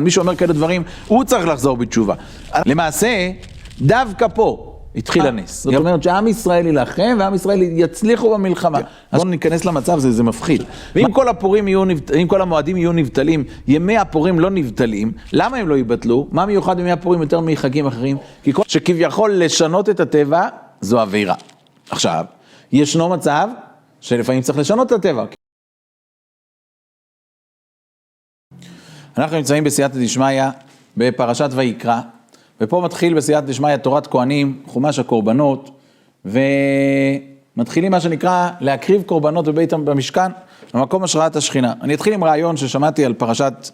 מי שאומר כאלה דברים, הוא צריך לחזור בתשובה. למעשה, דווקא פה התחיל הנס. זאת אומרת שעם ישראל ילחם, ועם ישראל יצליחו במלחמה. אז בואו ניכנס למצב הזה, זה מפחיד. ואם כל המועדים יהיו נבטלים, ימי הפורים לא נבטלים, למה הם לא ייבטלו? מה מיוחד ימי הפורים יותר מחגים אחרים? כי כל שכביכול לשנות את הטבע, זו עבירה. עכשיו, ישנו מצב שלפעמים צריך לשנות את הטבע. אנחנו נמצאים בסייעתא דשמיא בפרשת ויקרא, ופה מתחיל בסייעתא דשמיא תורת כהנים, חומש הקורבנות, ומתחילים מה שנקרא להקריב קורבנות בבית במשכן, במקום השראת השכינה. אני אתחיל עם רעיון ששמעתי על פרשת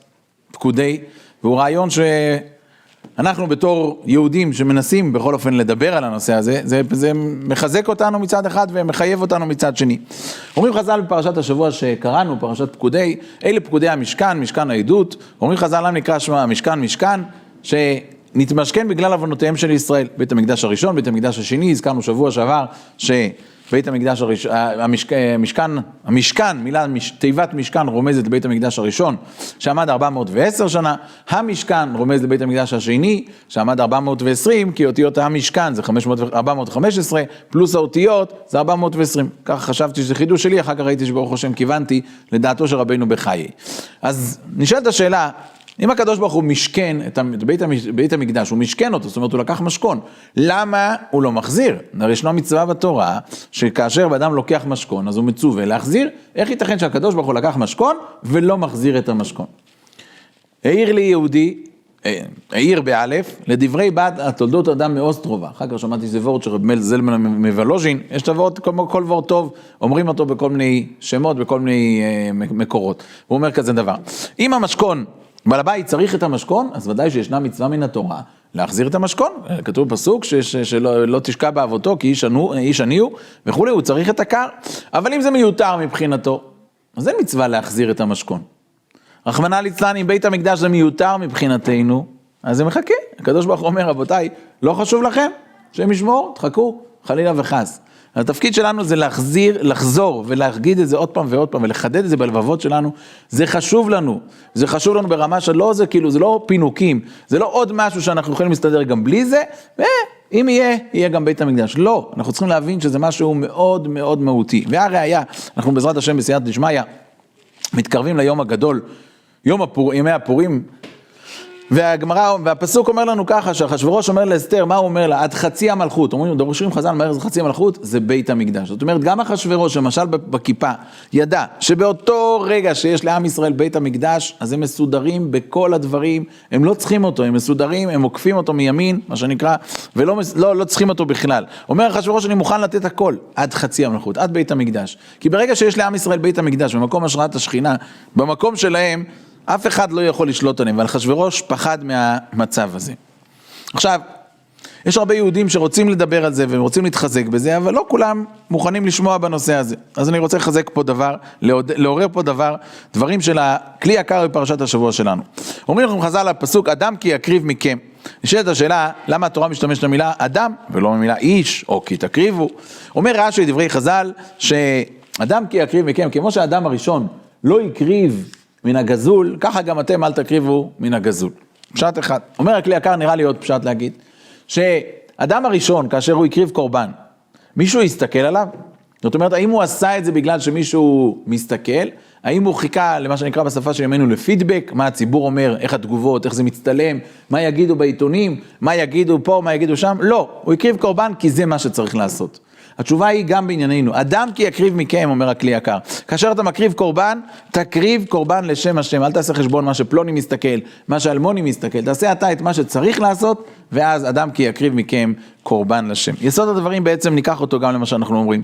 פקודי, והוא רעיון שאנחנו בתור יהודים שמנסים בכל אופן לדבר על הנושא הזה, זה מחזק אותנו מצד אחד ומחייב אותנו מצד שני. אומרים חז"ל בפרשת השבוע שקראנו, פרשת פקודי, אלה פקודי המשכן, משכן העדות. אומרים חז"ל למה נקרא שמה המשכן, משכן שנתמשכן בגלל עוונותיהם של ישראל. בית המקדש הראשון, בית המקדש השני, הזכרנו שבוע שעבר שבית המקדש הראשון, המשכן, מילה תיבת משכן רומזת לבית המקדש הראשון שעמד 410 שנה, המשכן רומז לבית המקדש השני שעמד 420, כי אותיות המשכן זה 415 פלוס האותיות זה 420. ככה חשבתי שזה חידוש שלי, אחר כך ראיתי שברוך השם כיוונתי לדעתו של רבינו בחיי. אז נשאלת השאלה, אם הקדוש ברוך הוא משכן את בית המקדש, הוא משכן אותו, זאת אומרת הוא לקח משכון, למה הוא לא מחזיר? הרי ישנה מצווה בתורה, שכאשר באדם לוקח משכון, אז הוא מצווה להחזיר. איך ייתכן שהקדוש ברוך הוא לקח משכון, ולא מחזיר את המשכון? העיר לי יהודי, העיר באלף, לדברי בת התולדות אדם מאוסטרובה. אחר כך שמעתי שזה וורט שרב זלמן מוולוז'ין, יש את הוורט, כל וורט טוב, אומרים אותו בכל מיני שמות, בכל מיני מקורות. הוא אומר כזה דבר, אם המשכון, בעל הבית צריך את המשכון, אז ודאי שישנה מצווה מן התורה להחזיר את המשכון. כתוב פסוק שלא תשקע באבותו כי איש עני הוא וכולי, הוא צריך את הקר. אבל אם זה מיותר מבחינתו, אז אין מצווה להחזיר את המשכון. רחמנא ליצלן, אם בית המקדש זה מיותר מבחינתנו, אז זה מחכה. הקדוש ברוך הוא אומר, רבותיי, לא חשוב לכם? שהם ישמור, תחכו, חלילה וחס. התפקיד שלנו זה לחזור ולהגיד את זה עוד פעם ועוד פעם ולחדד את זה בלבבות שלנו. זה חשוב לנו. זה חשוב לנו ברמה שלא זה כאילו, זה לא פינוקים. זה לא עוד משהו שאנחנו יכולים להסתדר גם בלי זה. ואם יהיה גם בית המקדש. לא, אנחנו צריכים להבין שזה משהו מאוד מאוד מהותי. והראיה, אנחנו בעזרת השם בסייעתא דשמיא מתקרבים ליום הגדול, ימי הפורים, והפסוק אומר לנו ככה, שאחשוורוש אומר לאסתר, מה הוא אומר לה? עד חצי המלכות. אומרים, דורשים חז"ל, מהר זה חצי המלכות, זה בית המקדש. זאת אומרת, גם אחשוורוש, למשל בכיפה, ידע שבאותו רגע שיש לעם ישראל בית המקדש, אז הם מסודרים בכל הדברים, הם לא צריכים אותו, הם מסודרים, הם עוקפים אותו מימין, מה שנקרא, ולא צריכים אותו בכלל. אומר אחשוורוש, אני מוכן לתת הכל, עד חצי המלכות, עד בית המקדש. כי ברגע שיש לעם ישראל בית המקדש, במקום השראת השכינה, במקום שלהם, אף אחד לא יכול לשלוט עליהם, אבל אחשוורוש פחד מהמצב הזה. עכשיו, יש הרבה יהודים שרוצים לדבר על זה, ורוצים להתחזק בזה, אבל לא כולם מוכנים לשמוע בנושא הזה. אז אני רוצה לחזק פה דבר, לעורר פה דברים של הכלי יקר בפרשת השבוע שלנו. אומרים לכם חז"ל הפסוק, אדם כי יקריב מכם. נשאלת השאלה, למה התורה משתמשת במילה אדם, ולא במילה איש, או כי תקריבו? אומר רש"י דברי חז"ל, שאדם כי יקריב מכם, כמו שהאדם הראשון לא יקריב מן הגזול, ככה גם אתם אל תקריבו מן הגזול. פשט אחד. אומר הכלי יקר, נראה לי עוד פשט להגיד, שאדם הראשון, כאשר הוא יקריב קורבן, מישהו יסתכל עליו? זאת אומרת, האם הוא עשה את זה בגלל שמישהו מסתכל? האם הוא חיכה למה שנקרא בשפה של ימינו לפידבק? מה הציבור אומר, איך התגובות, איך זה מצטלם, מה יגידו בעיתונים, מה יגידו פה, מה יגידו שם? לא, הוא יקריב קורבן כי זה מה שצריך לעשות. התשובה היא גם בענייננו, אדם כי יקריב מכם, אומר הכלי יקר, כאשר אתה מקריב קורבן, תקריב קורבן לשם השם, אל תעשה חשבון מה שפלוני מסתכל, מה שאלמוני מסתכל, תעשה אתה את מה שצריך לעשות, ואז אדם כי יקריב מכם קורבן לשם. יסוד הדברים בעצם ניקח אותו גם למה שאנחנו אומרים,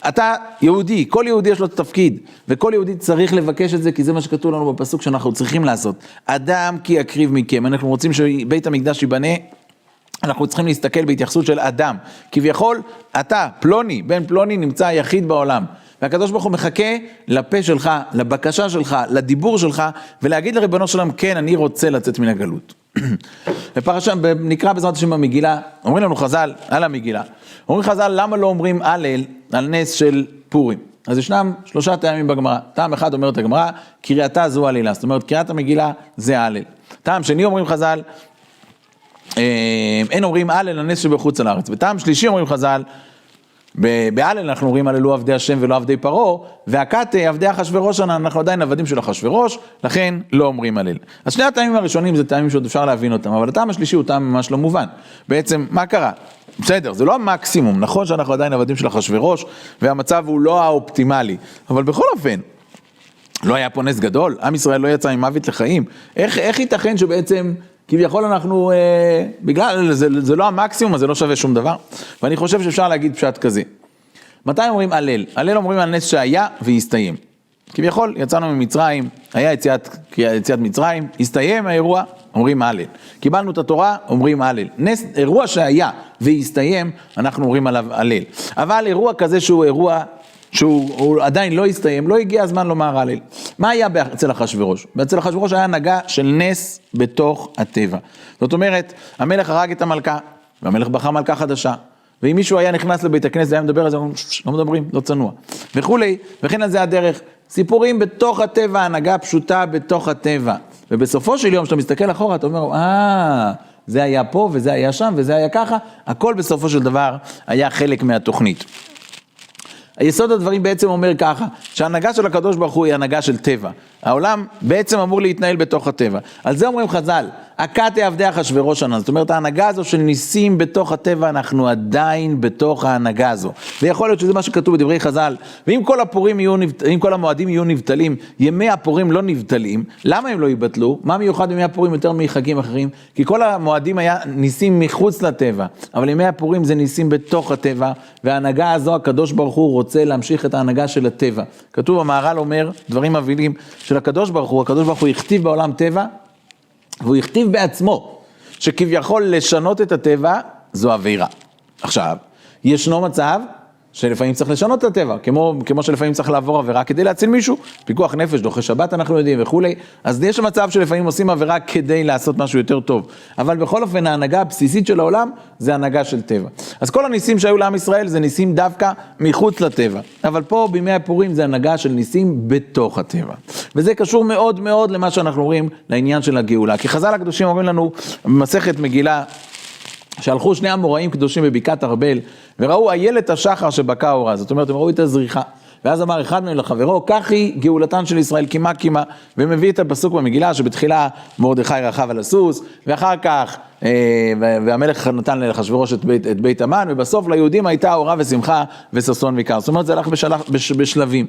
אתה יהודי, כל יהודי יש לו תפקיד, וכל יהודי צריך לבקש את זה, כי זה מה שכתוב לנו בפסוק שאנחנו צריכים לעשות, אדם כי יקריב מכם, אנחנו רוצים שבית המקדש ייבנה, אנחנו צריכים להסתכל בהתייחסות של אדם. כביכול, אתה, פלוני, בן פלוני נמצא היחיד בעולם. והקדוש ברוך הוא מחכה לפה שלך, לבקשה שלך, לדיבור שלך, ולהגיד לריבונו של עולם, כן, אני רוצה לצאת מן הגלות. בפרשה, נקרא בעזרת השם במגילה, אומרים לנו חז"ל על המגילה, אומרים חז"ל, למה לא אומרים הלל על נס של פורים? אז ישנם 3 טעמים בגמרא. טעם אחד אומרת הגמרא, קריאתה זו הלילה. זאת אומרת, קריאת המגילה זה הלל. טעם שני אומרים חז"ל, אין אומרים הלל לנס שבחוץ על הארץ. וטעם שלישי אומרים חז"ל, בהלל אנחנו אומרים הללו עבדי השם ולא עבדי פרעה, והקטה עבדי אחשוורוש, אנחנו עדיין עבדים של אחשוורוש, לכן לא אומרים הלל. אז שני הטעמים הראשונים זה טעמים שעוד אפשר להבין אותם, אבל הטעם השלישי הוא טעם ממש לא מובן. בעצם, מה קרה? בסדר, זה לא המקסימום, נכון שאנחנו עדיין עבדים של אחשוורוש, והמצב הוא לא האופטימלי, אבל בכל אופן, לא היה פה נס גדול, עם ישראל לא יצא ממוות לחיים. איך ייתכן שבעצם כביכול אנחנו, בגלל, זה לא המקסימום, אז זה לא שווה שום דבר. ואני חושב שאפשר להגיד פשט כזה. מתי אומרים הלל? הלל אומרים על נס שהיה והסתיים. כביכול, יצאנו ממצרים, היה יציאת מצרים, הסתיים האירוע, אומרים הלל. קיבלנו את התורה, אומרים הלל. נס, אירוע שהיה והסתיים, אנחנו אומרים עליו הלל. אבל אירוע כזה שהוא אירוע שהוא עדיין לא הסתיים, לא הגיע הזמן לומר הלל. מה היה אצל אחשוורוש? אצל אחשוורוש היה הנהגה של נס בתוך הטבע. זאת אומרת, המלך הרג את המלכה, והמלך בחר מלכה חדשה, ואם מישהו היה נכנס לבית הכנסת, היה מדבר על זה, לא מדברים, לא צנוע, וכולי, וכן על זה הדרך. סיפורים בתוך הטבע, הנהגה פשוטה בתוך הטבע. ובסופו של יום, כשאתה מסתכל אחורה, אתה אומר, זה היה פה, וזה היה שם, וזה היה ככה, הכל בסופו של דבר היה חלק מהתוכנית. היסוד הדברים בעצם אומר ככה, שההנהגה של הקדוש ברוך הוא היא הנהגה של טבע. העולם בעצם אמור להתנהל בתוך הטבע. על זה אומרים חז"ל, הקטה עבדי אחשוורוש ענן. זאת אומרת, ההנהגה הזו של ניסים בתוך הטבע, אנחנו עדיין בתוך ההנהגה הזו. ויכול להיות שזה מה שכתוב בדברי חז"ל. ואם כל הפורים אם כל המועדים יהיו נבטלים, ימי הפורים לא נבטלים, למה הם לא ייבטלו? מה מיוחד ימי הפורים יותר מחגים אחרים? כי כל המועדים היה ניסים מחוץ לטבע, אבל ימי הפורים זה ניסים בתוך הטבע, וההנהגה הזו הקדוש ברוך הוא רוצה להמשיך את ההנהגה של הטבע. כתוב, המהר"ל אומר דברים מבהילים של הקדוש ברוך הוא. הקדוש ברוך הוא הכתיב בעולם טבע, והוא הכתיב בעצמו, שכביכול לשנות את הטבע, זו עבירה. עכשיו, ישנו מצב שלפעמים צריך לשנות את הטבע, כמו שלפעמים צריך לעבור עבירה כדי להציל מישהו, פיקוח נפש, דוחה שבת אנחנו יודעים וכו'. אז יש מצב שלפעמים עושים עבירה כדי לעשות משהו יותר טוב. אבל בכל אופן, ההנהגה הבסיסית של העולם, זה הנהגה של טבע. אז כל הניסים שהיו לעם ישראל, זה ניסים דווקא מחוץ לטבע. אבל פה, בימי הפורים, זה הנהגה של ניסים בתוך הטבע. וזה קשור מאוד מאוד למה שאנחנו רואים, לעניין של הגאולה. כי חז"ל הקדושים אומרים לנו, במסכת מגילה, שהלכו שני אמוראים קדושים בבקעת ארבל, וראו איילת השחר שבקע אורה, זאת אומרת, הם ראו את הזריחה. ואז אמר אחד מהם לחברו, כך היא גאולתן של ישראל קימה קימה, ומביא את הפסוק במגילה שבתחילה מרדכי רכב על הסוס, ואחר כך, והמלך נתן לאחשוורוש את בית המן, ובסוף ליהודים הייתה אורה ושמחה וששון ויקר. זאת אומרת, זה הלך בשלבים.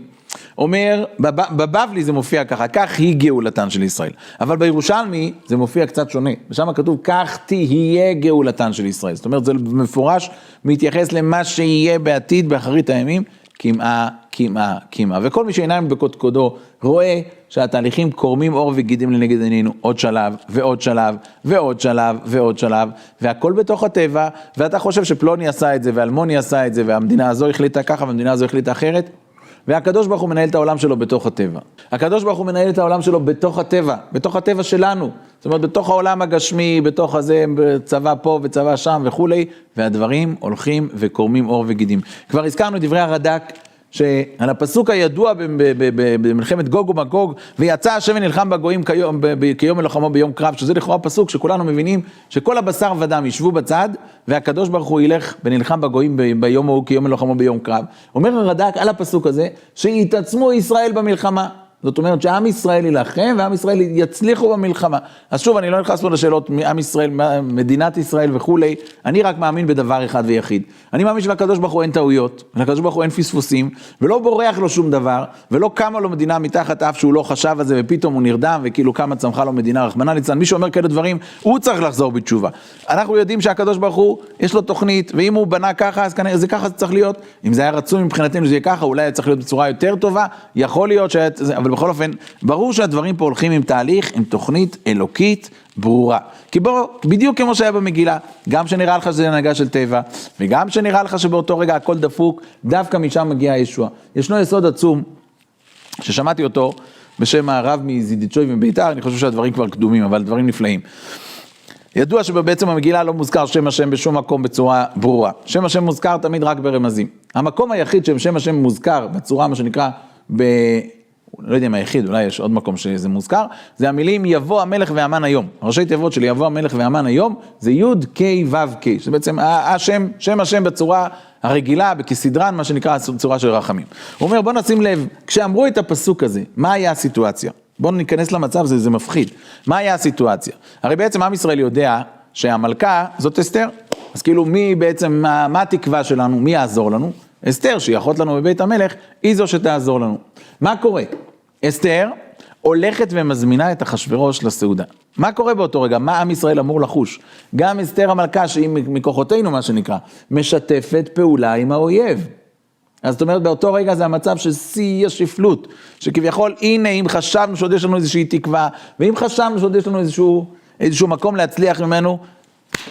אומר, בבבלי זה מופיע ככה, כך היא גאולתן של ישראל. אבל בירושלמי זה מופיע קצת שונה. ושם כתוב, כך תהיה גאולתן של ישראל. זאת אומרת, זה מפורש, מתייחס למה שיהיה בעתיד, באחרית הימים, כמעה, כמעה, כמעה. וכל מי שעיניים בקודקודו רואה שהתהליכים קורמים אור וגידים לנגד עינינו, עוד שלב ועוד שלב ועוד שלב ועוד שלב, והכל בתוך הטבע, ואתה חושב שפלוני עשה את זה ואלמוני עשה את זה, והמדינה הזו החליטה ככה והמדינה הזו החליטה אחרת, והקדוש ברוך הוא מנהל את העולם שלו בתוך הטבע. הקדוש ברוך הוא מנהל את העולם שלו בתוך הטבע, בתוך הטבע שלנו. זאת אומרת, בתוך העולם הגשמי, בתוך הזה, צבא פה וצבא שם וכולי, והדברים הולכים וקורמים אור וגידים. כבר הזכרנו את דברי הרד"ק, שעל הפסוק הידוע במלחמת גוג ומגוג, ויצא השם ונלחם בגויים כיום מלחמו ביום קרב, שזה לכאורה פסוק שכולנו מבינים שכל הבשר ודם ישבו בצד, והקדוש ברוך הוא ילך ונלחם בגויים ביום ההוא כיום מלחמו ביום קרב. אומר הרד"ק על הפסוק הזה, שיתעצמו ישראל במלחמה. זאת אומרת שעם ישראל ילחם, ועם ישראל יצליחו במלחמה. אז שוב, אני לא נכנס פה לשאלות מעם ישראל, מדינת ישראל וכולי, אני רק מאמין בדבר אחד ויחיד. אני מאמין שלקדוש ברוך הוא אין טעויות, ולקדוש ברוך הוא אין פספוסים, ולא בורח לו שום דבר, ולא קמה לו מדינה מתחת אף שהוא לא חשב על זה, ופתאום הוא נרדם, וכאילו כמה צמחה לו מדינה רחמנא ליצלן. מי שאומר כאלה דברים, הוא צריך לחזור בתשובה. אנחנו יודעים שהקדוש ברוך הוא, יש לו תוכנית, ואם הוא בנה ככה, אז כנראה, זה ככה זה צריך להיות. אם זה היה רצוי מבחינתנו שזה יהיה ככה, אולי צריך להיות בצורה יותר טובה, יכול להיות אבל בכל אופן, ברור שהדברים פה הולכים עם תהליך, עם תוכנית אלוקית ברורה. כי בוא, בדיוק כמו שהיה במגילה, גם שנראה לך שזה הנהגה של טבע, וגם שנראה לך שבאותו רגע הכל דפוק, דווקא משם מגיע הישוע. ישנו יסוד עצום, ששמעתי אותו בשם הרב מזידיצ'וי מביתר, אני חושב שהדברים כבר קדומים, אבל דברים נפלאים. ידוע שבעצם המגילה לא מוזכר שם השם בשום מקום בצורה ברורה. שם השם מוזכר תמיד רק ברמזים. המקום היחיד שם השם מוזכר בצורה, מה שנקרא, לא יודע אם היחיד, אולי יש עוד מקום שזה מוזכר, זה המילים יבוא המלך והמן היום. ראשי תיבות של יבוא המלך והמן היום, זה י' ק' ו' ק', זה בעצם שם השם בצורה הרגילה, כסדרן, מה שנקרא צורה של רחמים. הוא אומר, בוא נשים לב, כשאמרו את הפסוק הזה, מה היה הסיטואציה? בואו ניכנס למצב, זה מפחיד. מה היה הסיטואציה? הרי בעצם עם ישראל יודע שהמלכה זאת אסתר. אז כאילו מי בעצם, מה התקווה שלנו, מי יעזור לנו? אסתר, שהיא אחות לנו בבית המלך, היא זו שתעזור לנו. מה קורה? אסתר הולכת ומזמינה את אחשוורוש לסעודה. מה קורה באותו רגע? מה עם ישראל אמור לחוש? גם אסתר המלכה, שהיא מכוחותינו, מה שנקרא, משתפת פעולה עם האויב. אז זאת אומרת, באותו רגע זה המצב של שיא השפלות, שכביכול, הנה, אם חשבנו שעוד יש לנו איזושהי תקווה, ואם חשבנו שעוד יש לנו איזשהו מקום להצליח ממנו,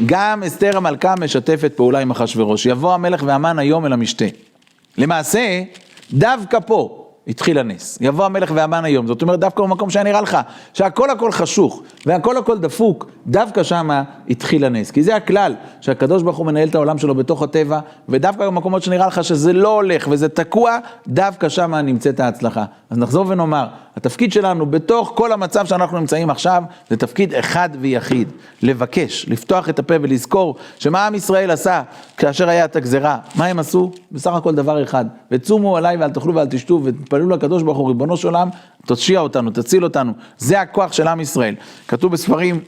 גם אסתר המלכה משתפת פעולה עם אחשוורוש. יבוא המלך והמן היום אל המשתה. למעשה, דווקא פה התחיל הנס. יבוא המלך והמן היום. זאת אומרת, דווקא במקום שהיה נראה לך, שהכל חשוך, והכל דפוק, דווקא שמה התחיל הנס. כי זה הכלל, שהקדוש ברוך הוא מנהל את העולם שלו בתוך הטבע, ודווקא במקומות שנראה לך שזה לא הולך וזה תקוע, דווקא שמה נמצאת ההצלחה. אז נחזור ונאמר, התפקיד שלנו בתוך כל המצב שאנחנו נמצאים עכשיו, זה תפקיד אחד ויחיד, לבקש, לפתוח את הפה ולזכור שמה עם ישראל עשה כאשר היה את הגזרה, מה הם עשו? בסך הכל דבר אחד, וצומו עליי ואל תאכלו ואל תשתו, ותפללו לקדוש ברוך הוא ריבונו של עולם, תושיע אותנו, תציל אותנו, זה הכוח של עם ישראל. כתוב בספרים,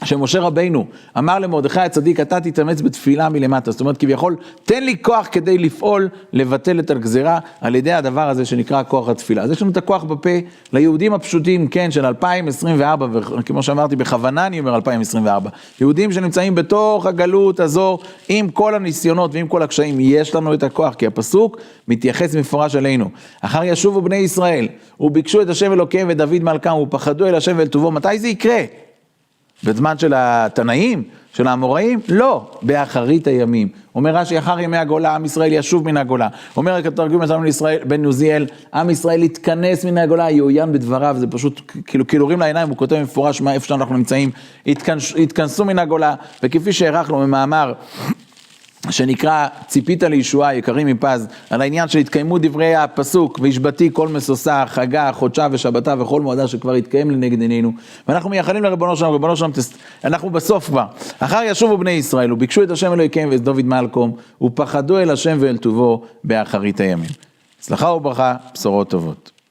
שמשה רבינו אמר למרדכי הצדיק, אתה תתאמץ בתפילה מלמטה, זאת אומרת כביכול, תן לי כוח כדי לפעול, לבטל את הגזירה, על ידי הדבר הזה שנקרא כוח התפילה. אז יש לנו את הכוח בפה, ליהודים הפשוטים, כן, של 2024, וכמו שאמרתי, בכוונה אני אומר 2024, יהודים שנמצאים בתוך הגלות הזו, עם כל הניסיונות ועם כל הקשיים, יש לנו את הכוח, כי הפסוק מתייחס מפורש עלינו. אחר ישובו בני ישראל, וביקשו את השם אלוקיהם ודוד מלכם, ופחדו אל השם ואל טובו, מתי זה יקרה? בזמן של התנאים, של האמוראים? לא, באחרית הימים. אומר רש"י, אחר ימי הגולה, עם ישראל ישוב מן הגולה. אומר התרגום שלנו לישראל, בן עוזיאל, עם ישראל יתכנס מן הגולה, יעוין בדבריו, זה פשוט כאילו רים לעיניים, הוא כותב מפורש מה איפה שאנחנו נמצאים, התכנסו מן הגולה, וכפי שהערכנו במאמר, שנקרא ציפית לישועה יקרים מפז, על העניין של התקיימו דברי הפסוק, וישבתי כל מסוסה, חגה, חודשה ושבתה וכל מועדה שכבר התקיים לנגד עינינו, ואנחנו מייחלים לריבונו שלנו, ריבונו שלנו, אנחנו בסוף כבר, אחר ישובו בני ישראל, וביקשו את השם אלוהיכם ואת דוד מלכם, ופחדו אל השם ואל טובו באחרית הימים. הצלחה וברכה, בשורות טובות.